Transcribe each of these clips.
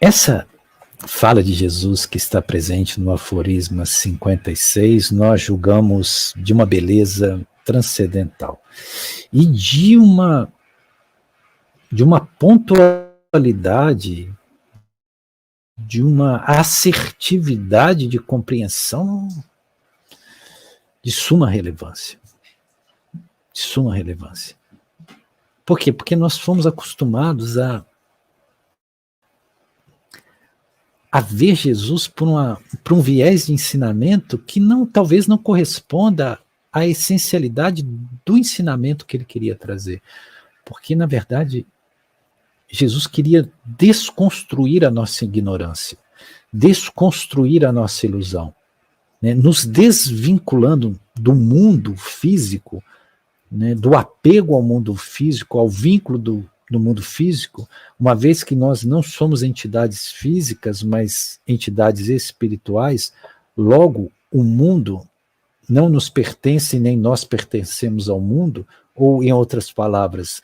Essa fala de Jesus que está presente no aforisma 56, nós julgamos de uma beleza transcendental e de uma pontualidade, de uma assertividade de compreensão de suma relevância. De suma relevância. Por quê? Porque nós fomos acostumados a ver Jesus por um viés de ensinamento que talvez não corresponda à essencialidade do ensinamento que ele queria trazer. Porque, na verdade, Jesus queria desconstruir a nossa ignorância, desconstruir a nossa ilusão, né? Nos desvinculando do mundo físico, né? Do apego ao mundo físico, ao vínculo do mundo físico, uma vez que nós não somos entidades físicas, mas entidades espirituais, logo o mundo não nos pertence, nem nós pertencemos ao mundo, ou, em outras palavras,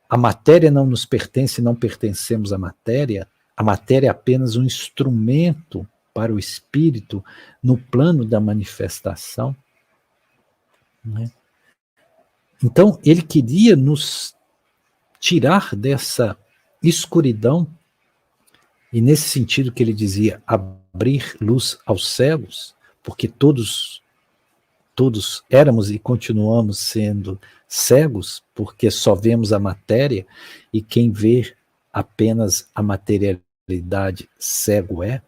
a matéria não nos pertence, não pertencemos à matéria, a matéria é apenas um instrumento para o espírito no plano da manifestação, né? Então, ele queria nos tirar dessa escuridão, e nesse sentido que ele dizia, abrir luz aos cegos, porque todos éramos e continuamos sendo cegos, porque só vemos a matéria, e quem vê apenas a materialidade cego é,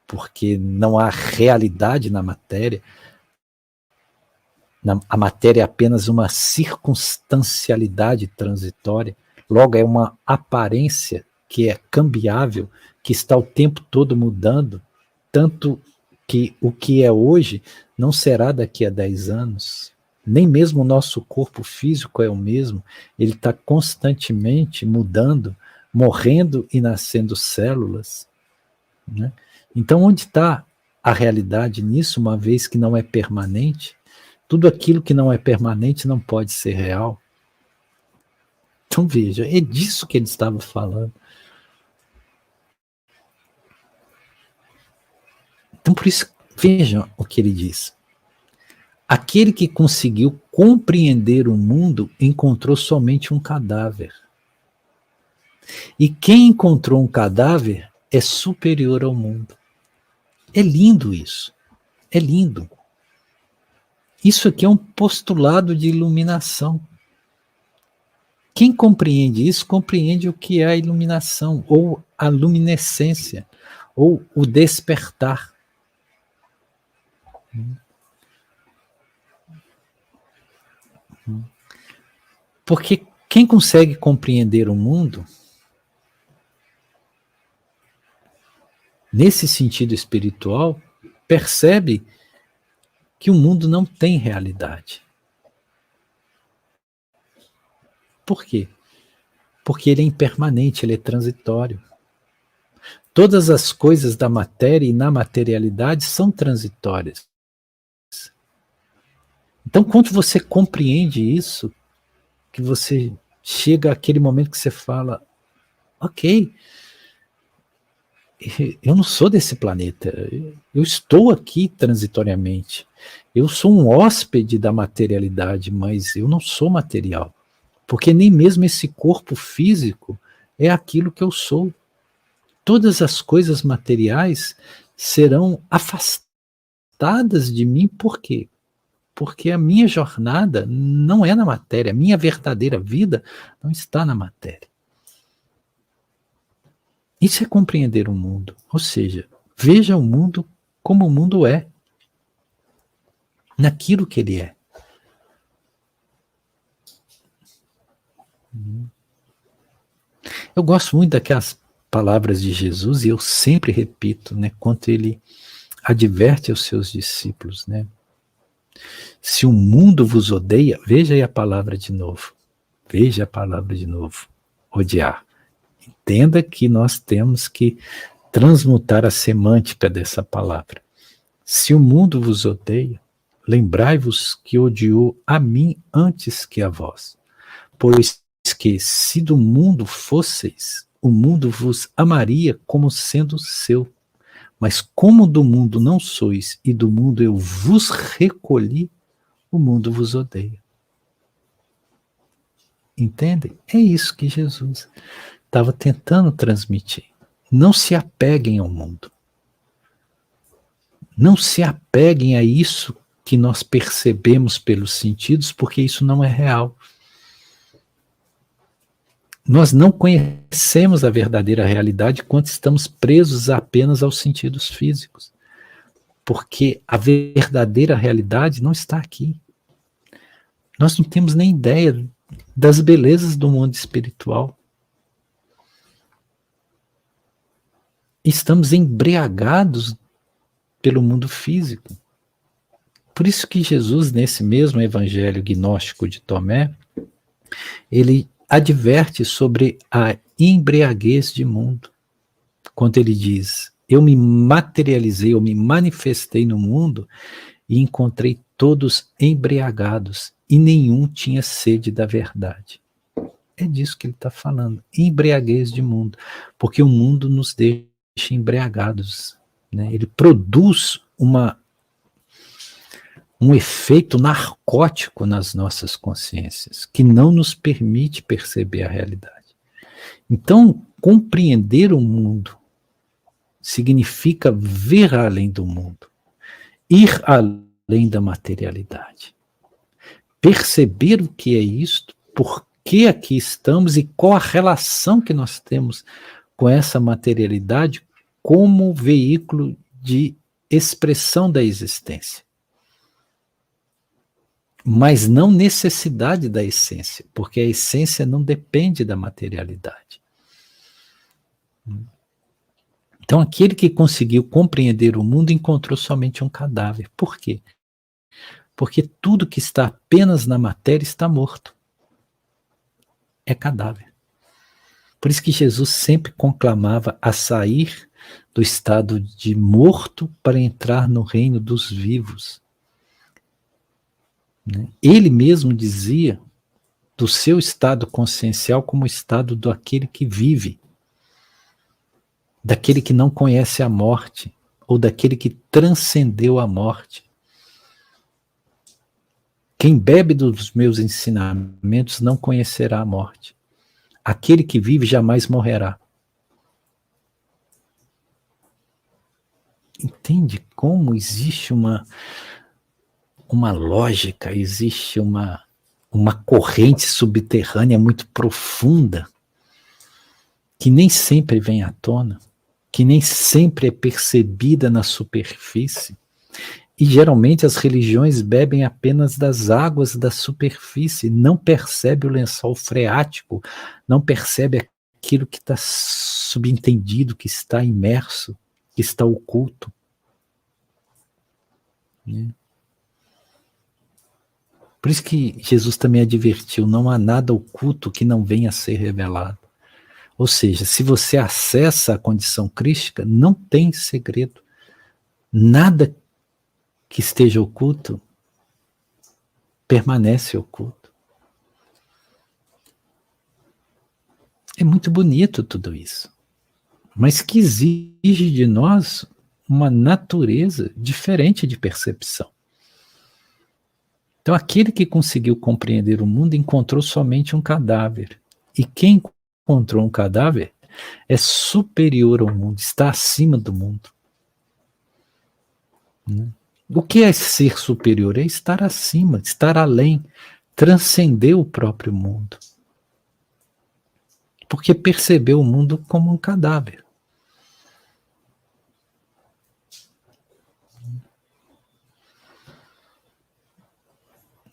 porque não há realidade na matéria. A matéria é apenas uma circunstancialidade transitória, logo é uma aparência que é cambiável, que está o tempo todo mudando, tanto que o que é hoje não será daqui a 10 anos. Nem mesmo o nosso corpo físico é o mesmo, ele está constantemente mudando, morrendo e nascendo células, né? Então, onde está a realidade nisso, uma vez que não é permanente? Tudo aquilo que não é permanente não pode ser real. Então veja, é disso que ele estava falando. Então por isso, vejam o que ele diz. Aquele que conseguiu compreender o mundo encontrou somente um cadáver. E quem encontrou um cadáver é superior ao mundo. É lindo isso. É lindo. Isso aqui é um postulado de iluminação. Quem compreende isso, compreende o que é a iluminação, ou a luminescência, ou o despertar. Porque quem consegue compreender o mundo, nesse sentido espiritual, percebe que o mundo não tem realidade. Por quê? Porque ele é impermanente, ele é transitório. Todas as coisas da matéria e na materialidade são transitórias. Então, quando você compreende isso, que você chega àquele momento que você fala, ok, eu não sou desse planeta, eu estou aqui transitoriamente, eu sou um hóspede da materialidade, mas eu não sou material. Porque nem mesmo esse corpo físico é aquilo que eu sou. Todas as coisas materiais serão afastadas de mim, por quê? Porque a minha jornada não é na matéria, a minha verdadeira vida não está na matéria. Isso é compreender o mundo, ou seja, veja o mundo como o mundo é, naquilo que ele é. Eu gosto muito daquelas palavras de Jesus, e eu sempre repito, né, quanto ele adverte aos seus discípulos, né? Se o mundo vos odeia, veja aí a palavra de novo. Veja a palavra de novo. Odiar. Entenda que nós temos que transmutar a semântica dessa palavra. Se o mundo vos odeia, lembrai-vos que odiou a mim antes que a vós. Pois que se do mundo fosseis, o mundo vos amaria como sendo seu. Mas como do mundo não sois, e do mundo eu vos recolhi, o mundo vos odeia. Entendem? É isso que Jesus estava tentando transmitir. Não se apeguem ao mundo. Não se apeguem a isso que nós percebemos pelos sentidos, porque isso não é real. Nós não conhecemos a verdadeira realidade quando estamos presos apenas aos sentidos físicos. Porque a verdadeira realidade não está aqui. Nós não temos nem ideia das belezas do mundo espiritual. Estamos embriagados pelo mundo físico. Por isso que Jesus, nesse mesmo evangelho gnóstico de Tomé, ele adverte sobre a embriaguez de mundo. Quando ele diz, eu me materializei, eu me manifestei no mundo e encontrei todos embriagados e nenhum tinha sede da verdade. É disso que ele está falando, embriaguez de mundo, porque o mundo nos deixa embriagados, né? Ele produz um efeito narcótico nas nossas consciências, que não nos permite perceber a realidade. Então, compreender o mundo significa ver além do mundo, ir além da materialidade, perceber o que é isto, por que aqui estamos e qual a relação que nós temos com essa materialidade como veículo de expressão da existência. Mas não necessidade da essência, porque a essência não depende da materialidade. Então, aquele que conseguiu compreender o mundo encontrou somente um cadáver. Por quê? Porque tudo que está apenas na matéria está morto. É cadáver. Por isso que Jesus sempre conclamava a sair do estado de morto para entrar no reino dos vivos. Ele mesmo dizia do seu estado consciencial como o estado daquele que vive, daquele que não conhece a morte, ou daquele que transcendeu a morte. Quem bebe dos meus ensinamentos não conhecerá a morte. Aquele que vive jamais morrerá. Entende como existe uma lógica, existe uma corrente subterrânea muito profunda, que nem sempre vem à tona, que nem sempre é percebida na superfície. E geralmente as religiões bebem apenas das águas da superfície, não percebe o lençol freático, não percebe aquilo que está subentendido, que está imerso, que está oculto. Por isso que Jesus também advertiu, não há nada oculto que não venha a ser revelado. Ou seja, se você acessa a condição crística, não tem segredo. Nada que esteja oculto permanece oculto. É muito bonito tudo isso, mas que exige de nós uma natureza diferente de percepção. Então, aquele que conseguiu compreender o mundo encontrou somente um cadáver. E quem encontrou um cadáver é superior ao mundo, está acima do mundo. O que é ser superior? É estar acima, estar além, transcender o próprio mundo. Porque percebeu o mundo como um cadáver.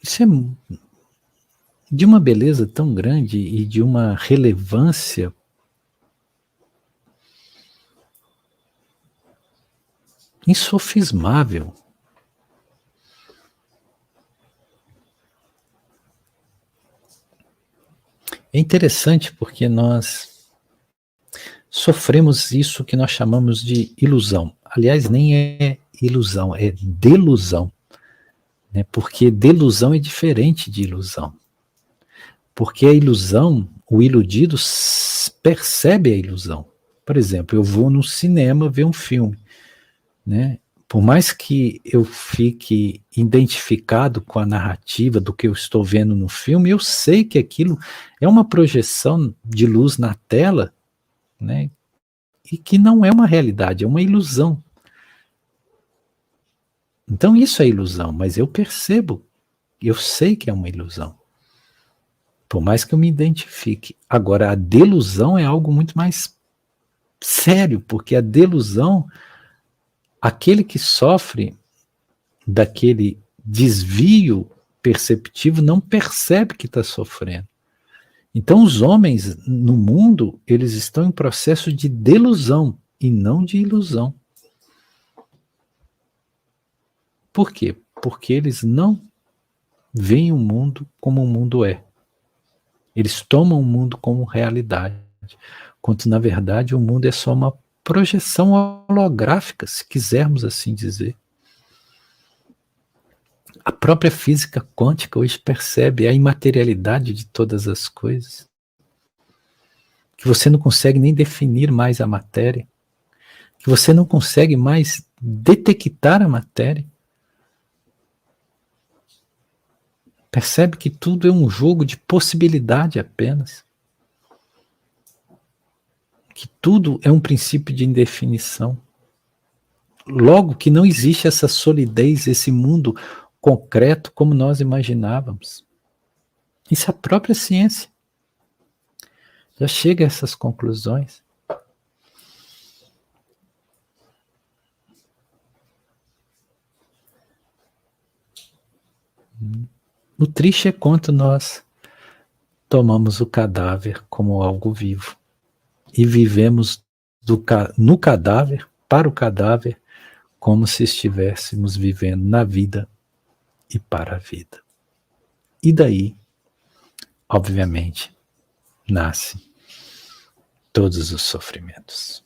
Isso é de uma beleza tão grande e de uma relevância insofismável. É interessante porque nós sofremos isso que nós chamamos de ilusão. Aliás, nem é ilusão, é delusão. Porque delusão é diferente de ilusão. Porque a ilusão, o iludido percebe a ilusão. Por exemplo, eu vou no cinema ver um filme, né? Por mais que eu fique identificado com a narrativa do que eu estou vendo no filme, eu sei que aquilo é uma projeção de luz na tela, né? E que não é uma realidade, é uma ilusão. Então isso é ilusão, mas eu percebo, eu sei que é uma ilusão. Por mais que eu me identifique. Agora, a delusão é algo muito mais sério, porque a delusão, aquele que sofre daquele desvio perceptivo não percebe que está sofrendo. Então os homens no mundo, eles estão em processo de delusão e não de ilusão. Por quê? Porque eles não veem o mundo como o mundo é. Eles tomam o mundo como realidade, quando na verdade o mundo é só uma projeção holográfica, se quisermos assim dizer. A própria física quântica hoje percebe a imaterialidade de todas as coisas, que você não consegue nem definir mais a matéria, que você não consegue mais detectar a matéria. Percebe que tudo é um jogo de possibilidade apenas, que tudo é um princípio de indefinição. Logo que não existe essa solidez, esse mundo concreto como nós imaginávamos. Isso é a própria ciência. Já chega a essas conclusões. O triste é quanto nós tomamos o cadáver como algo vivo e vivemos no cadáver, para o cadáver, como se estivéssemos vivendo na vida e para a vida. E daí, obviamente, nascem todos os sofrimentos.